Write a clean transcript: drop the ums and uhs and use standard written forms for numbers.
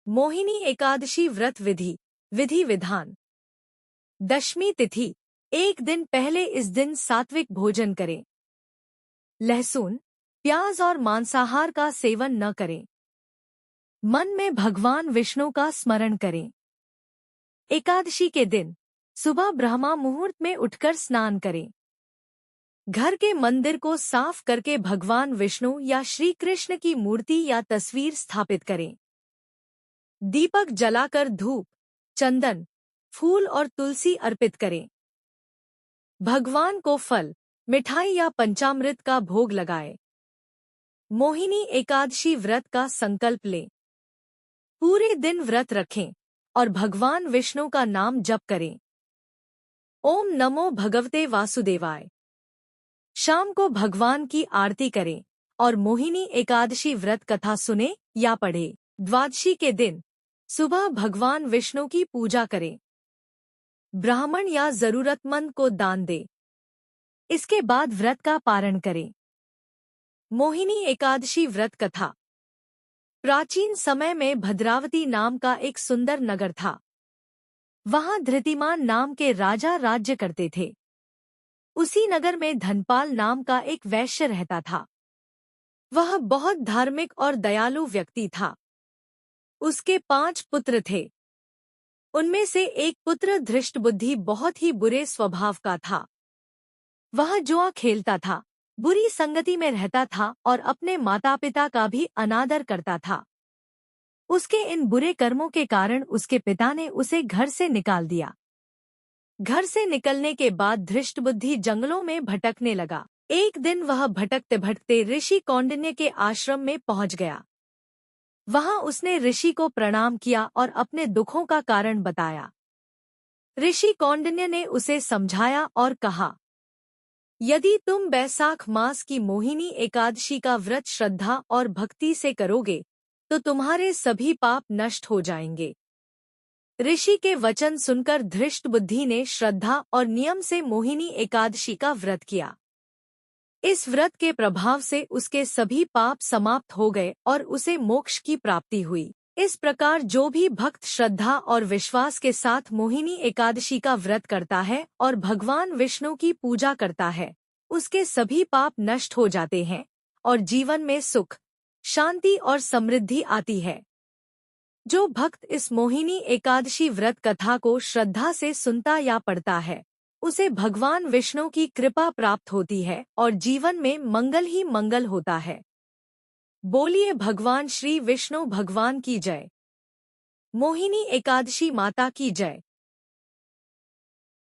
मोहिनी एकादशी व्रत विधि विधान। दशमी तिथि। एक दिन पहले इस दिन सात्विक भोजन करें। लहसुन, प्याज और मांसाहार का सेवन न करें। मन में भगवान विष्णु का स्मरण करें। एकादशी के दिन सुबह ब्रह्मा मुहूर्त में उठकर स्नान करें। घर के मंदिर को साफ करके भगवान विष्णु या श्री कृष्ण की मूर्ति या तस्वीर स्थापित करें। दीपक जलाकर धूप, चंदन, फूल और तुलसी अर्पित करें। भगवान को फल, मिठाई या पंचामृत का भोग लगाएं। मोहिनी एकादशी व्रत का संकल्प लें। पूरे दिन व्रत रखें और भगवान विष्णु का नाम जप करें। ओम नमो भगवते वासुदेवाय। शाम को भगवान की आरती करें और मोहिनी एकादशी व्रत कथा सुने या पढ़े। द्वादशी के दिन सुबह भगवान विष्णु की पूजा करें। ब्राह्मण या जरूरतमंद को दान दें। इसके बाद व्रत का पारण करें। मोहिनी एकादशी व्रत कथा। प्राचीन समय में भद्रावती नाम का एक सुंदर नगर था। वहां धृतिमान नाम के राजा राज्य करते थे। उसी नगर में धनपाल नाम का एक वैश्य रहता था। वह बहुत धार्मिक और दयालु व्यक्ति था। उसके 5 पुत्र थे। उनमें से एक पुत्र धृष्टबुद्धि बहुत ही बुरे स्वभाव का था। वह जुआ खेलता था, बुरी संगति में रहता था और अपने माता पिता का भी अनादर करता था। उसके इन बुरे कर्मों के कारण उसके पिता ने उसे घर से निकाल दिया। घर से निकलने के बाद धृष्टबुद्धि जंगलों में भटकने लगा। एक दिन वह भटकते भटकते ऋषि कौंडिन्य के आश्रम में पहुंच गया। वहां उसने ऋषि को प्रणाम किया और अपने दुखों का कारण बताया। ऋषि कौंडिन्य ने उसे समझाया और कहा, यदि तुम बैसाख मास की मोहिनी एकादशी का व्रत श्रद्धा और भक्ति से करोगे तो तुम्हारे सभी पाप नष्ट हो जाएंगे। ऋषि के वचन सुनकर धृष्टबुद्धि ने श्रद्धा और नियम से मोहिनी एकादशी का व्रत किया। इस व्रत के प्रभाव से उसके सभी पाप समाप्त हो गए और उसे मोक्ष की प्राप्ति हुई। इस प्रकार जो भी भक्त श्रद्धा और विश्वास के साथ मोहिनी एकादशी का व्रत करता है और भगवान विष्णु की पूजा करता है, उसके सभी पाप नष्ट हो जाते हैं और जीवन में सुख, शांति और समृद्धि आती है। जो भक्त इस मोहिनी एकादशी व्रत कथा को श्रद्धा से सुनता या पढ़ता है, उसे भगवान विष्णु की कृपा प्राप्त होती है और जीवन में मंगल ही मंगल होता है। बोलिए भगवान श्री विष्णु भगवान की जय। मोहिनी एकादशी माता की जय।